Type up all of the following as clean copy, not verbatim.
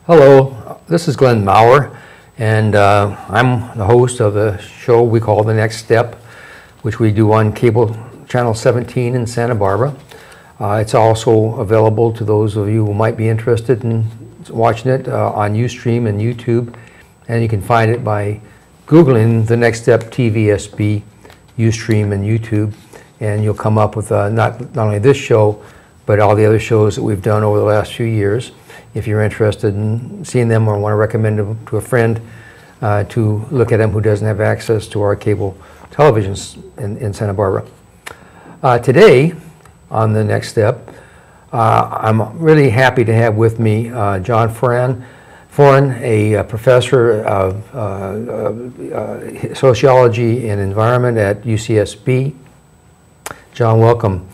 Hello, this is Glenn Maurer, and I'm the host of the show we call The Next Step, which we do on cable channel 17 in Santa Barbara. It's also available to those of you who might be interested in watching it on Ustream and YouTube, and you can find it by Googling The Next Step TVSB, Ustream and YouTube, and you'll come up with not only this show, but all the other shows that we've done over the last few years. If you're interested in seeing them or want to recommend them to a friend to look at them who doesn't have access to our cable televisions in Santa Barbara. Today, on The Next Step, I'm really happy to have with me John Foran, a professor of sociology and environment at UCSB. John, welcome.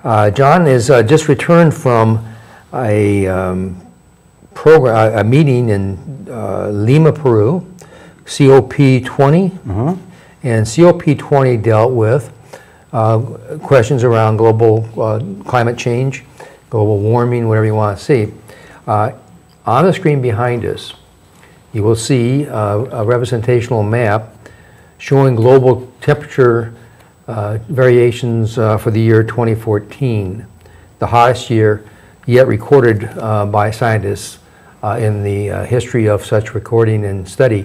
John is just returned from a meeting in Lima, Peru, COP20, and COP20 dealt with questions around global climate change, global warming, whatever you want to see. On the screen behind us, you will see a representational map showing global temperature variations for the year 2014, the hottest year yet recorded by scientists in the history of such recording and study,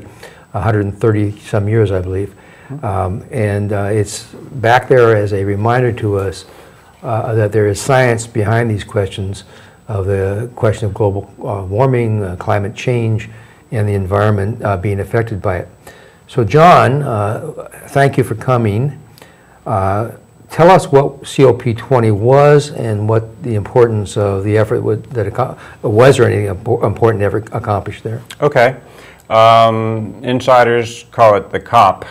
130 some years, I believe. And it's back there as a reminder to us that there is science behind these questions of the question of global warming, climate change, and the environment being affected by it. So John, thank you for coming. Tell us what COP20 was and what the importance of the effort was there anything important ever accomplished there? Okay. Insiders call it the COP,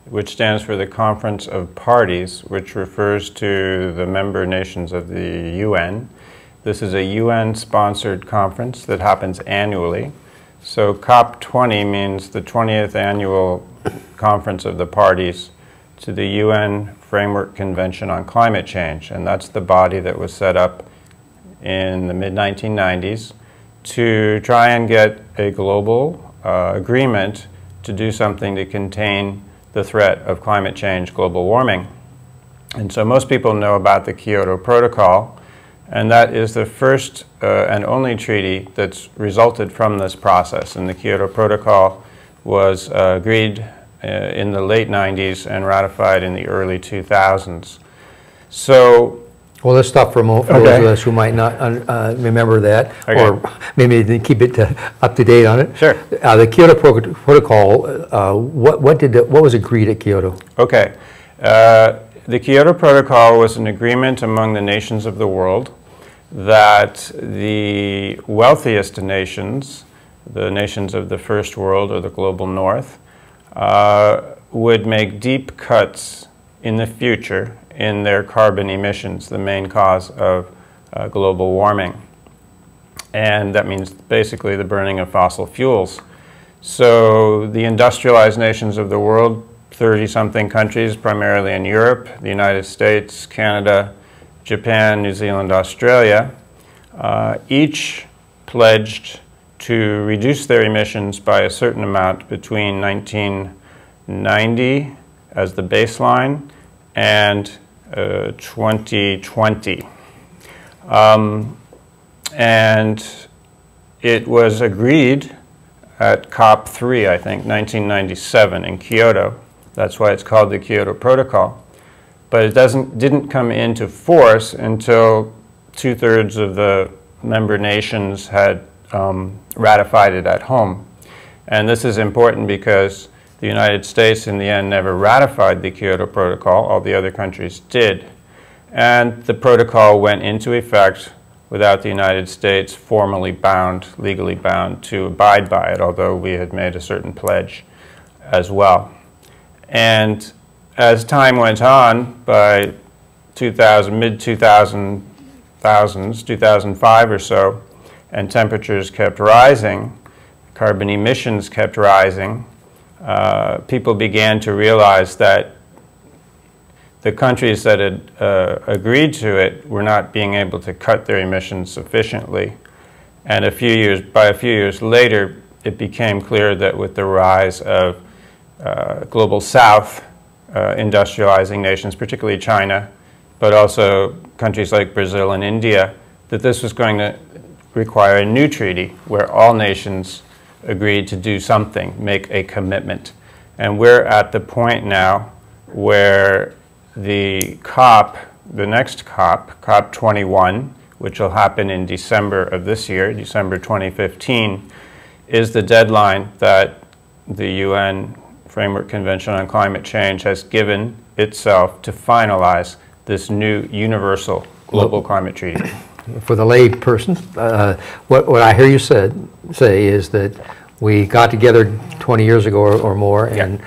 which stands for the Conference of Parties, which refers to the member nations of the UN. This is a UN-sponsored conference that happens annually. So COP20 means the 20th annual Conference of the Parties to the UN Framework Convention on Climate Change, and that's the body that was set up in the mid-1990s to try and get a global agreement to do something to contain the threat of climate change, global warming. And so most people know about the Kyoto Protocol, and that is the first and only treaty that's resulted from this process. And the Kyoto Protocol was agreed in the late 90s and ratified in the early 2000s. So, well, let's stop for a moment for those of us who might not remember that, or maybe they keep it up to date on it. Sure. The Kyoto Protocol, what was agreed at Kyoto? Okay. The Kyoto Protocol was an agreement among the nations of the world that the wealthiest nations, the nations of the first world or the global north, would make deep cuts in the future in their carbon emissions, the main cause of global warming. And that means basically the burning of fossil fuels. So the industrialized nations of the world, 30-something countries, primarily in Europe, the United States, Canada, Japan, New Zealand, Australia, each pledged to reduce their emissions by a certain amount between 1990 as the baseline and 2020. And it was agreed at COP3, I think, 1997 in Kyoto. That's why it's called the Kyoto Protocol. But it didn't come into force until 2/3 of the member nations had ratified it at home. And this is important because the United States in the end never ratified the Kyoto Protocol. All the other countries did. And the protocol went into effect without the United States formally bound, legally bound to abide by it, although we had made a certain pledge as well. And as time went on, by mid-2000s, 2005 or so, and temperatures kept rising, carbon emissions kept rising, people began to realize that the countries that had agreed to it were not being able to cut their emissions sufficiently. And by a few years later, it became clear that with the rise of global South industrializing nations, particularly China, but also countries like Brazil and India, that this was going to require a new treaty where all nations agreed to do something, make a commitment. And we're at the point now where the next COP, COP21, which will happen in December of this year, December 2015, is the deadline that the UN Framework Convention on Climate Change has given itself to finalize this new universal global climate treaty. For the lay person, what I hear you say is that we got together 20 years ago or more, and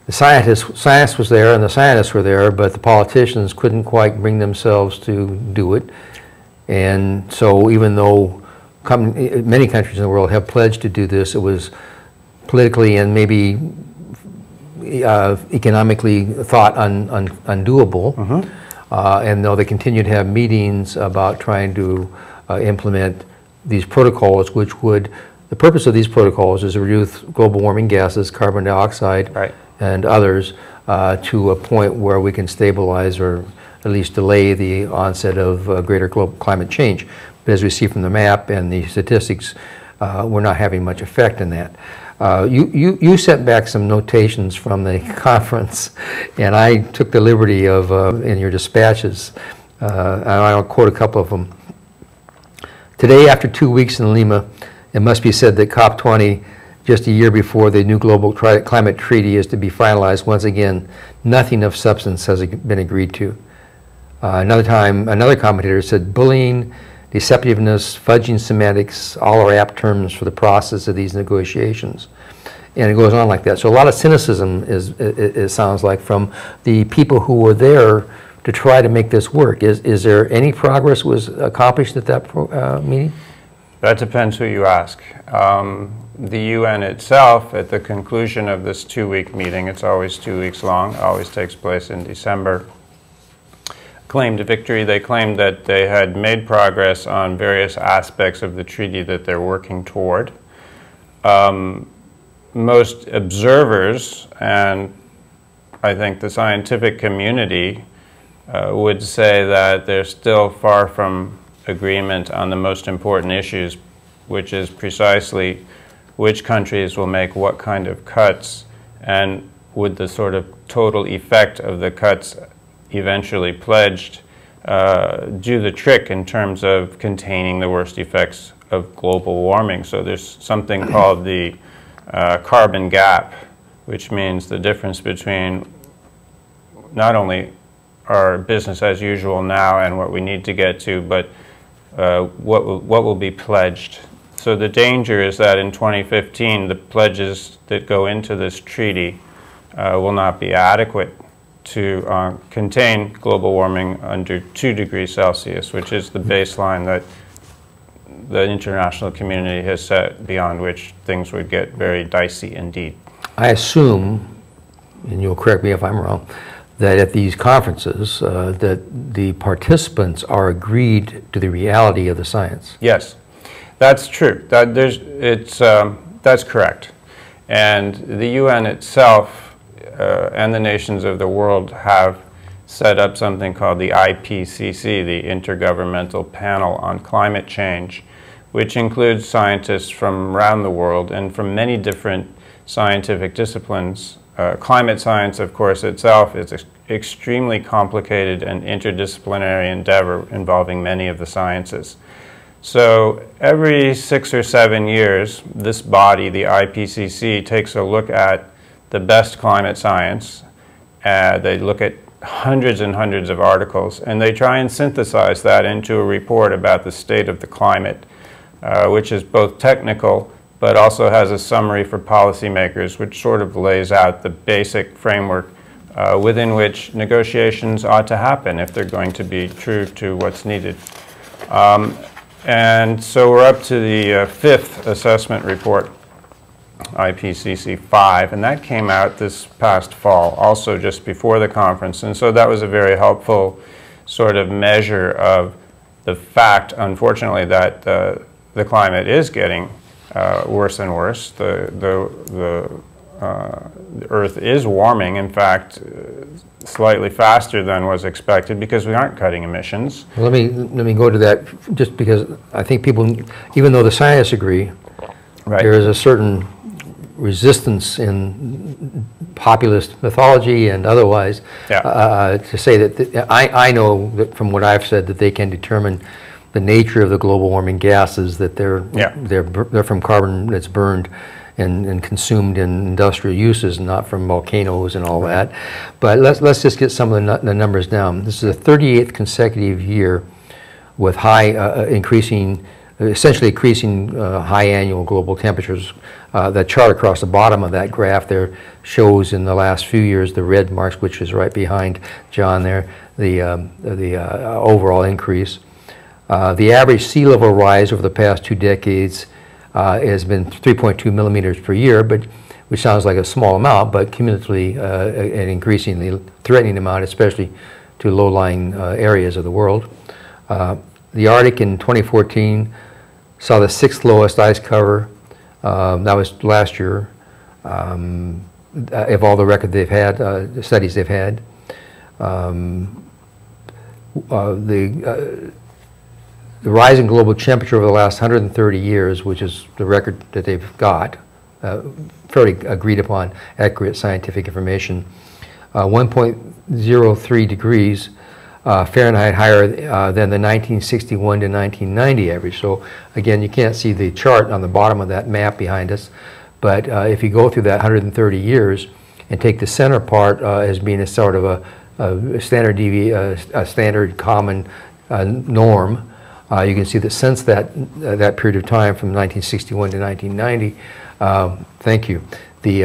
the science was there and the scientists were there, but the politicians couldn't quite bring themselves to do it. And so even though many countries in the world have pledged to do this, it was politically and maybe economically thought undoable. Mm-hmm. And though they continue to have meetings about trying to implement these protocols, which would, the purpose of these protocols is to reduce global warming gases, carbon dioxide, right, and others to a point where we can stabilize or at least delay the onset of greater global climate change. But as we see from the map and the statistics, we're not having much effect in that. You sent back some notations from the conference, and I took the liberty of, in your dispatches, and I'll quote a couple of them. Today, after 2 weeks in Lima, it must be said that COP20, just a year before the new global climate treaty is to be finalized, once again, nothing of substance has been agreed to. Another time, another commentator said, bullying, deceptiveness, fudging semantics, all are apt terms for the process of these negotiations. And it goes on like that. So a lot of cynicism it sounds like from the people who were there to try to make this work. Is there any progress was accomplished at that meeting? That depends who you ask. The UN itself, at the conclusion of this 2-week meeting, it's always 2 weeks long, always takes place in December, claimed victory. They claimed that they had made progress on various aspects of the treaty that they're working toward. Most observers, and I think the scientific community, would say that they're still far from agreement on the most important issues, which is precisely which countries will make what kind of cuts, and would the sort of total effect of the cuts eventually pledged do the trick in terms of containing the worst effects of global warming. So there's something called the carbon gap, which means the difference between not only our business as usual now and what we need to get to, but what will be pledged. So the danger is that in 2015, the pledges that go into this treaty will not be adequate to contain global warming under 2 degrees Celsius, which is the baseline that the international community has set, beyond which things would get very dicey indeed. I assume, and you'll correct me if I'm wrong, that at these conferences that the participants are agreed to the reality of the science. Yes, that's true. That's correct. And the UN itself and the nations of the world have set up something called the IPCC, the Intergovernmental Panel on Climate Change, which includes scientists from around the world and from many different scientific disciplines. Climate science, of course, itself is an extremely complicated and interdisciplinary endeavor involving many of the sciences. So every 6 or 7 years, this body, the IPCC, takes a look at the best climate science. They look at hundreds and hundreds of articles, and they try and synthesize that into a report about the state of the climate, which is both technical but also has a summary for policymakers, which sort of lays out the basic framework within which negotiations ought to happen if they're going to be true to what's needed. And so we're up to the 5th assessment report, IPCC 5, and that came out this past fall, also just before the conference. And so that was a very helpful sort of measure of the fact, unfortunately, that the climate is getting worse and worse. The Earth is warming, in fact, slightly faster than was expected because we aren't cutting emissions. Let me go to that just because I think people, even though the scientists agree, Right. there is a certain resistance in populist mythology and otherwise to say that I know that from what I've said that they can determine the nature of the global warming gases, that they're from carbon that's burned and consumed in industrial uses, not from volcanoes and all that. But let's just get some of the numbers down. This is the 38th consecutive year with high essentially increasing high annual global temperatures. The chart across the bottom of that graph there shows in the last few years the red marks, which is right behind John there, the overall increase. The average sea level rise over the past 2 decades has been 3.2 millimeters per year, which sounds like a small amount, but cumulatively an increasingly threatening amount, especially to low-lying areas of the world. The Arctic in 2014 saw the 6th lowest ice cover. That was last year, of all the record they've had, the studies they've had. The rise in global temperature over the last 130 years, which is the record that they've got, fairly agreed upon, accurate scientific information, 1.03 degrees Fahrenheit higher than the 1961 to 1990 average. So again, you can't see the chart on the bottom of that map behind us, but if you go through that 130 years and take the center part as being a sort of a standard common norm, you can see that since that period of time from 1961 to 1990, thank you, the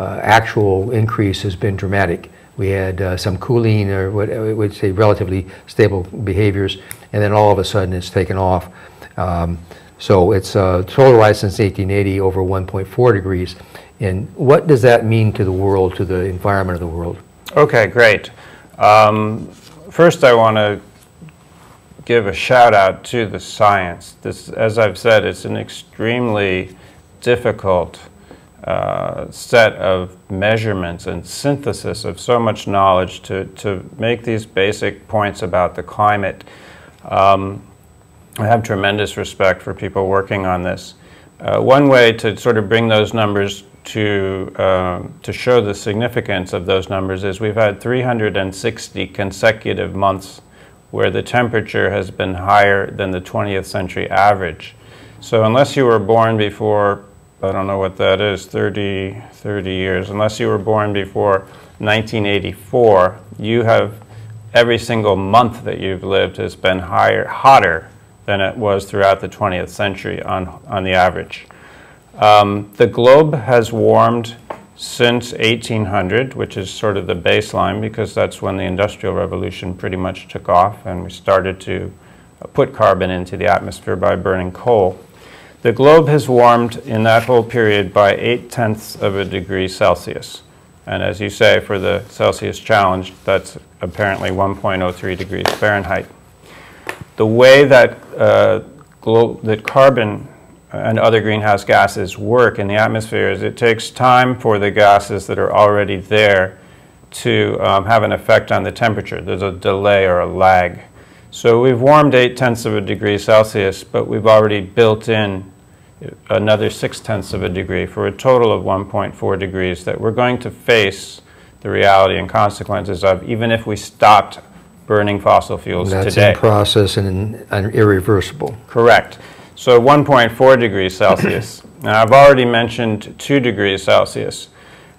actual increase has been dramatic. We had some cooling, or what I would say relatively stable behaviors, and then all of a sudden it's taken off. So it's total rise since 1880 over 1.4 degrees. And what does that mean to the world, to the environment of the world? Okay, great. First I want to give a shout out to the science. This, as I've said, it's an extremely difficult set of measurements and synthesis of so much knowledge to make these basic points about the climate. I have tremendous respect for people working on this. One way to sort of bring those numbers to show the significance of those numbers is we've had 360 consecutive months where the temperature has been higher than the 20th century average. So unless you were born before, I don't know what that is, 30 years, unless you were born before 1984, you have, every single month that you've lived has been hotter than it was throughout the 20th century on the average. The globe has warmed since 1800, which is sort of the baseline because that's when the Industrial Revolution pretty much took off and we started to put carbon into the atmosphere by burning coal. The globe has warmed in that whole period by 0.8 of a degree Celsius. And as you say, for the Celsius challenge, that's apparently 1.03 degrees Fahrenheit. The way that, that carbon and other greenhouse gases work in the atmosphere is it takes time for the gases that are already there to have an effect on the temperature. There's a delay or a lag. So we've warmed 0.8 of a degree Celsius, but we've already built in another 0.6 of a degree for a total of 1.4 degrees that we're going to face the reality and consequences of even if we stopped burning fossil fuels today. That's in process and irreversible. Correct. So 1.4 degrees Celsius. Now I've already mentioned 2 degrees Celsius,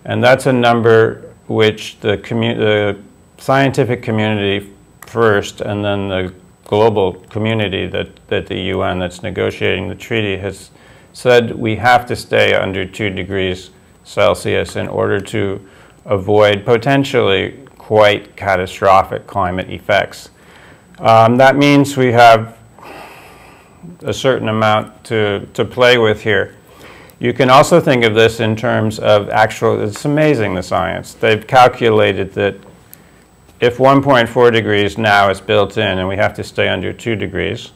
and that's a number which the scientific community first and then the global community that the UN that's negotiating the treaty has said we have to stay under 2 degrees Celsius in order to avoid potentially quite catastrophic climate effects. That means we have a certain amount to play with here. You can also think of this in terms of actual, it's amazing the science. They've calculated that if 1.4 degrees now is built in and we have to stay under 2 degrees,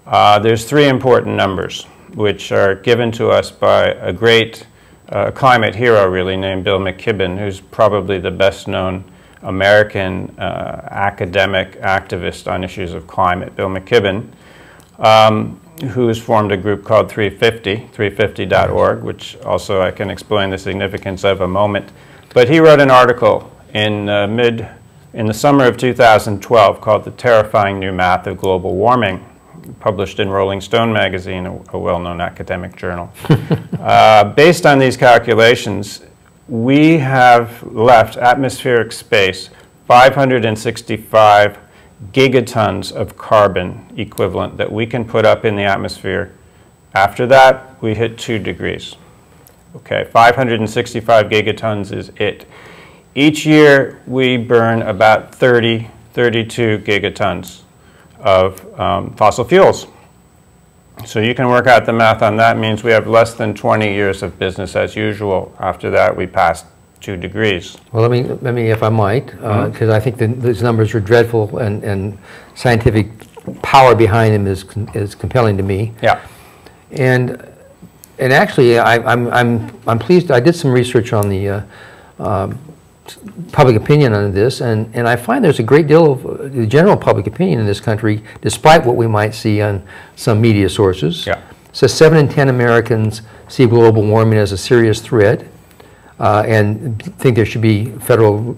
there's 3 important numbers which are given to us by a great climate hero, really, named Bill McKibben, who's probably the best known American academic activist on issues of climate. Bill McKibben, who has formed a group called 350, 350.org, which also I can explain the significance of a moment. But he wrote an article in the summer of 2012 called The Terrifying New Math of Global Warming, published in Rolling Stone magazine, a well-known academic journal. Based on these calculations, we have left atmospheric space 565 gigatons of carbon equivalent that we can put up in the atmosphere. After that, we hit 2 degrees. Okay, 565 gigatons is it. Each year, we burn about 32 gigatons of fossil fuels. So you can work out the math on that. It means we have less than 20 years of business as usual. After that, we pass 2 degrees. Well, let me, if I might, because I think these numbers are dreadful, and scientific power behind them is compelling to me. Yeah. And actually, I'm pleased. I did some research on the public opinion on this, and I find there's a great deal of the general public opinion in this country, despite what we might see on some media sources. Yeah. So 7 in 10 Americans see global warming as a serious threat, and think there should be federal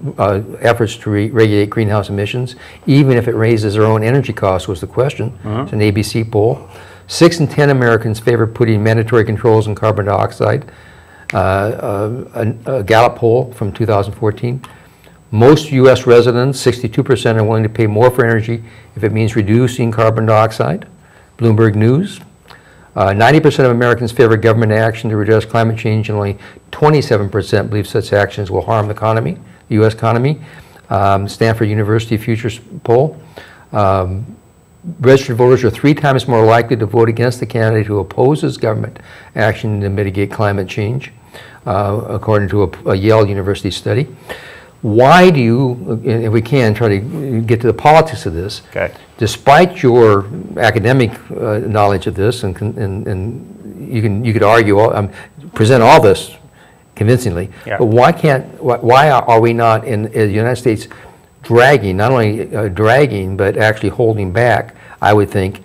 efforts to regulate greenhouse emissions, even if it raises their own energy costs, was the question. It's an ABC poll. 6 in 10 Americans favor putting mandatory controls on carbon dioxide. A Gallup poll from 2014. Most U.S. residents, 62%, are willing to pay more for energy if it means reducing carbon dioxide. Bloomberg News. 90% of Americans favor government action to address climate change, and only 27% believe such actions will harm the economy, the U.S. economy. Stanford University Futures poll. Registered voters are 3 times more likely to vote against the candidate who opposes government action to mitigate climate change, according to a Yale University study. Why do you, if we can, try to get to the politics of this? Okay. Despite your academic knowledge of this, and you could argue, present all this convincingly, yeah. But why are we not in the United States dragging, not only dragging, but actually holding back, I would think,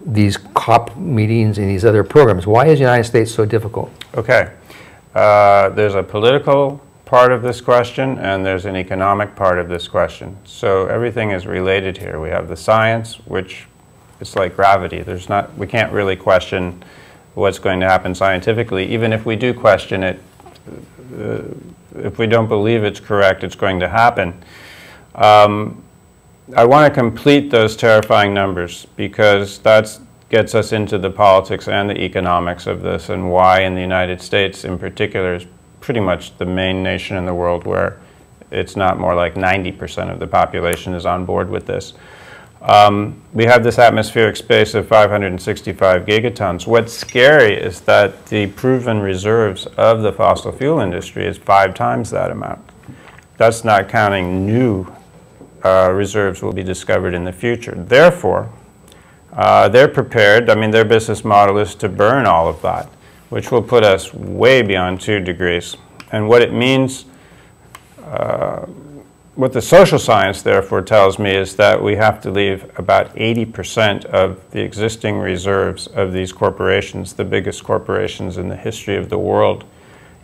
these COP meetings and these other programs? Why is the United States so difficult? Okay. There's a political part of this question, and there's an economic part of this question. So everything is related here. We have the science, which is like gravity. We can't really question what's going to happen scientifically. Even if we do question it, if we don't believe it's correct, it's going to happen. I want to complete those terrifying numbers, because that gets us into the politics and the economics of this, and why in the United States in particular is pretty much the main nation in the world where it's not more like 90% of the population is on board with this. We have this atmospheric space of 565 gigatons. What's scary is that the proven reserves of the fossil fuel industry is 5 times that amount. That's not counting new reserves will be discovered in the future. Therefore, they're prepared. I mean, their business model is to burn all of that, which will put us way beyond 2 degrees. And what it means, what the social science therefore tells me, is that we have to leave about 80% of the existing reserves of these corporations, the biggest corporations in the history of the world,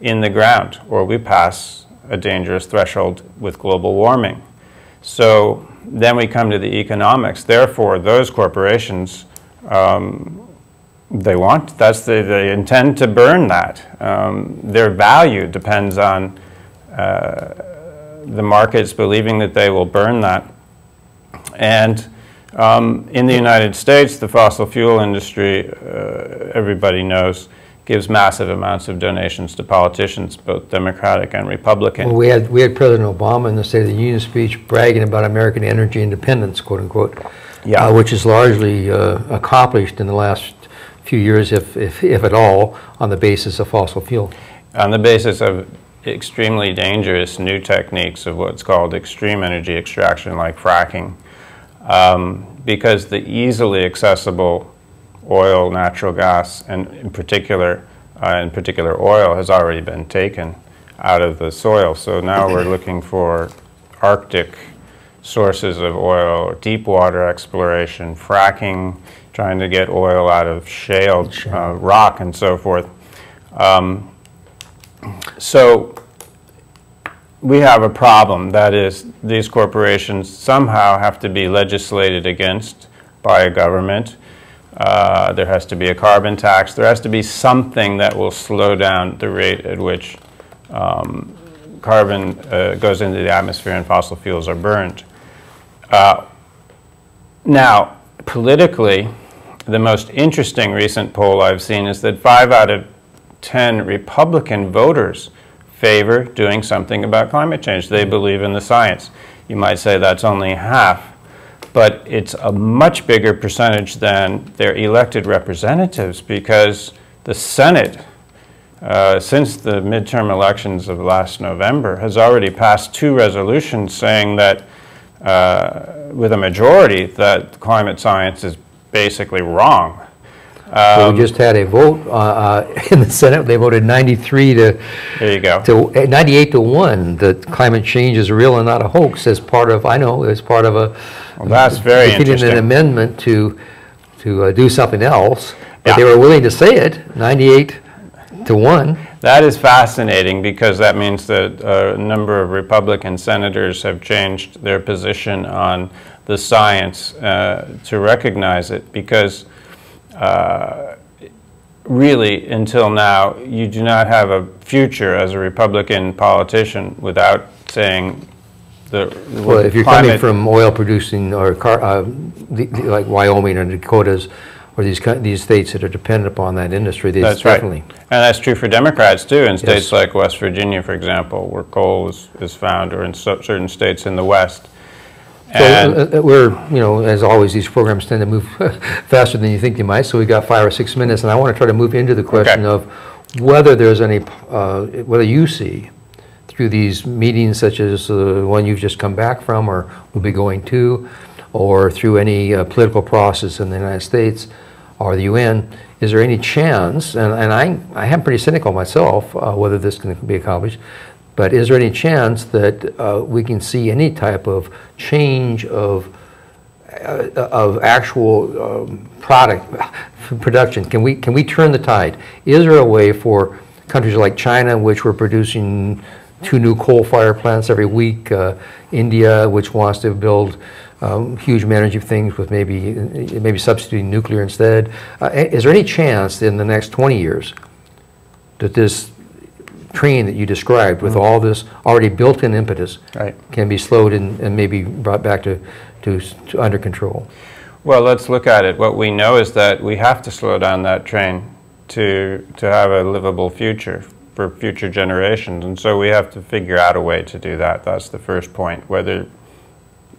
in the ground, or we pass a dangerous threshold with global warming. So then we come to the economics. Therefore, those corporations, they intend to burn that. Their value depends on the markets believing that they will burn that. And in the United States, the fossil fuel industry, everybody knows, gives massive amounts of donations to politicians, both Democratic and Republican. Well, we had President Obama in the State of the Union speech bragging about American energy independence, quote unquote, yeah. Which is largely accomplished in the last few years, if at all, on the basis of fossil fuel. On the basis of extremely dangerous new techniques of what's called extreme energy extraction, like fracking, because the easily accessible oil, natural gas, and in particular oil, has already been taken out of the soil. So now we're looking for Arctic sources of oil, deep water exploration, fracking, trying to get oil out of shale rock and so forth. So we have a problem, that is, these corporations somehow have to be legislated against by a government. There has to be a carbon tax. There has to be something that will slow down the rate at which carbon goes into the atmosphere and fossil fuels are burned. Now, politically, the most interesting recent poll I've seen is that 5 out of 10 Republican voters favor doing something about climate change. They believe in the science. You might say that's only half, but it's a much bigger percentage than their elected representatives, because the Senate, since the midterm elections of last November, has already passed 2 resolutions saying that, with a majority, that climate science is basically wrong. So we just had a vote in the Senate. They voted 93 to, there you go. to 98 to 1 that climate change is real and not a hoax, as part of, as part of a, well, that's very interesting, an amendment to do something else. But yeah, they were willing to say it, 98 to 1. That is fascinating, because that means that a number of Republican senators have changed their position on the science to recognize it, because really, until now, you do not have a future as a Republican politician without saying well, if you're coming from oil producing or like Wyoming or Dakotas, or these states that are dependent upon that industry, that's definitely. Right. And that's true for Democrats too, in states like West Virginia, for example, where coal is found, or in certain states in the West. So we're, as always, these programs tend to move faster than you think they might, so we got 5 or 6 minutes, and I want to try to move into the question of whether there's any, whether you see through these meetings, such as the one you've just come back from or will be going to, or through any political process in the United States or the UN, is there any chance, and I am pretty cynical myself whether this can be accomplished, but is there any chance that we can see any type of change of actual product production? Can we turn the tide? Is there a way for countries like China, which were producing 2 new coal-fired plants every week, India, which wants to build huge energy things with maybe substituting nuclear instead? Is there any chance in the next 20 years that this train that you described, with all this already built-in impetus, can be slowed and maybe brought back to under control? Well, let's look at it. What we know is that we have to slow down that train to have a livable future for future generations, and so we have to figure out a way to do that. That's the first point. Whether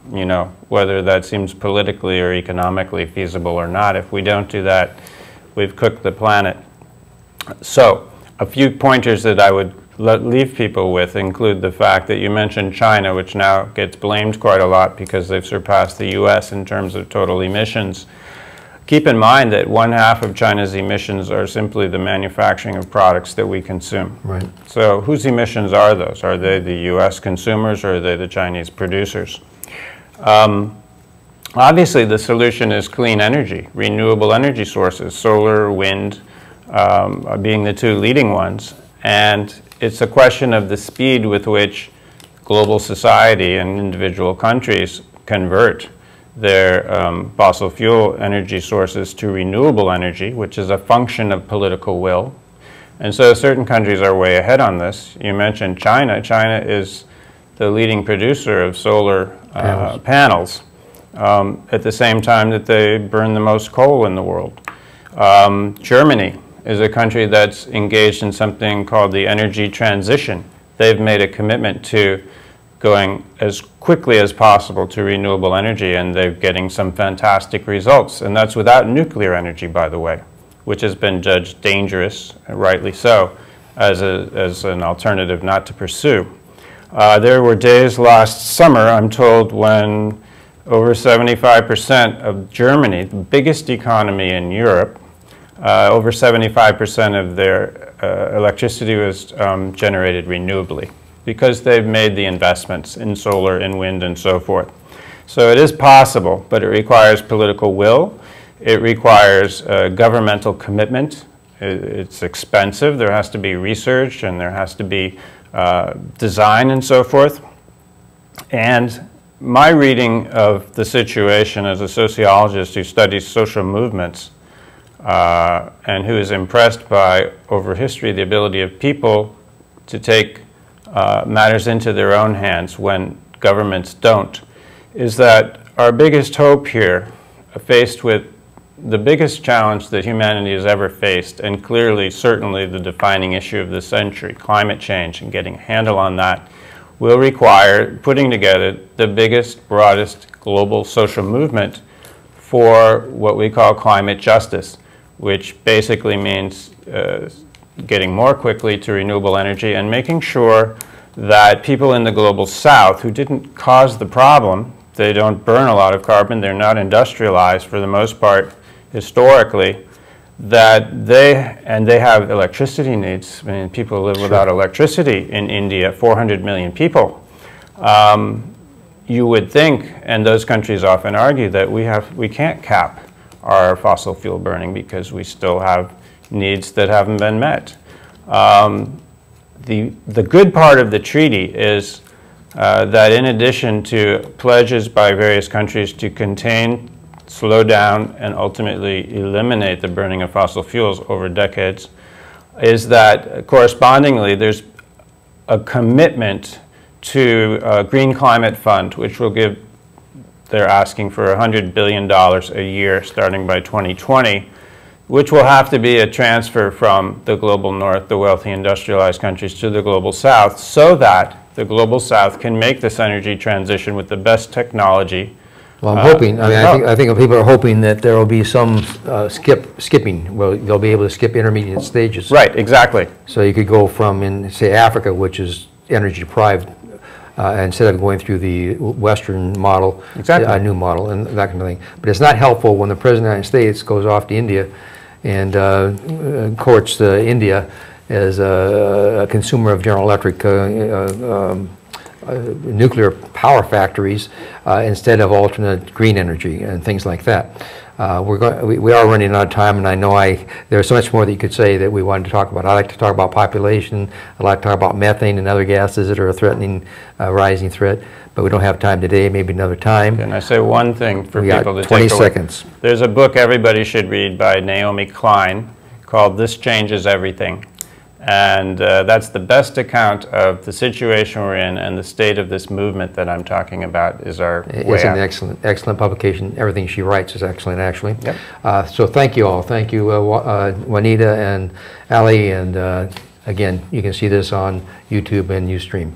that seems politically or economically feasible or not, if we don't do that, we've cooked the planet. So a few pointers that I would leave people with include the fact that you mentioned China, which now gets blamed quite a lot because they've surpassed the US in terms of total emissions. Keep in mind that 1/2 of China's emissions are simply the manufacturing of products that we consume. Right. So whose emissions are those? Are they the US consumers, or are they the Chinese producers? Obviously, the solution is clean energy, renewable energy sources, solar, wind, being the 2 leading ones. And it's a question of the speed with which global society and individual countries convert their fossil fuel energy sources to renewable energy, which is a function of political will. And so certain countries are way ahead on this. You mentioned China. China is the leading producer of solar panels at the same time that they burn the most coal in the world. Germany is a country that's engaged in something called the energy transition. They've made a commitment to going as quickly as possible to renewable energy, and they're getting some fantastic results. And that's without nuclear energy, by the way, which has been judged dangerous, rightly so, as an alternative not to pursue. There were days last summer, I'm told, when over 75% of Germany, the biggest economy in Europe, over 75% of their electricity was generated renewably because they've made the investments in solar, in wind, and so forth. So it is possible, but it requires political will. It requires governmental commitment. It's expensive. There has to be research, and there has to be design and so forth. And my reading of the situation as a sociologist who studies social movements and who is impressed by, over history, the ability of people to take matters into their own hands when governments don't, is that our biggest hope here, faced with the biggest challenge that humanity has ever faced, and clearly, certainly the defining issue of the century, climate change, and getting a handle on that, will require putting together the biggest, broadest global social movement for what we call climate justice, which basically means getting more quickly to renewable energy and making sure that people in the global south who didn't cause the problem, they don't burn a lot of carbon, they're not industrialized for the most part historically, that they have electricity needs. I mean, people live without electricity in India, 400 million people. You would think, and those countries often argue, that we can't cap our fossil fuel burning because we still have needs that haven't been met. The good part of the treaty is that in addition to pledges by various countries to contain, slow down, and ultimately eliminate the burning of fossil fuels over decades, is that correspondingly there's a commitment to a Green Climate Fund, which will give, they're asking for $100 billion a year starting by 2020, which will have to be a transfer from the global north, the wealthy industrialized countries, to the global south, so that the global south can make this energy transition with the best technology. Well, I'm hoping, I think people are hoping that there will be some skipping. Well, they'll be able to skip intermediate stages. Right, exactly. So you could go from, in, say, Africa, which is energy deprived, instead of going through the Western model, exactly. A new model, and that kind of thing. But it's not helpful when the President of the United States goes off to India and courts India as a consumer of General Electric nuclear power factories instead of alternate green energy and things like that. We are running out of time, and I know there's so much more that you could say that we wanted to talk about. I like to talk about population. I like to talk about methane and other gases that are a threatening, rising threat. But we don't have time today. Maybe another time. Can I say one thing for we people got to 20 take away? seconds. There's a book everybody should read by Naomi Klein called "This Changes Everything." And that's the best account of the situation we're in, and the state of this movement that I'm talking about is our way out. It's an excellent publication. Everything she writes is excellent, actually. Yep. So thank you all. Thank you, Juanita and Ali. And again, you can see this on YouTube and Ustream.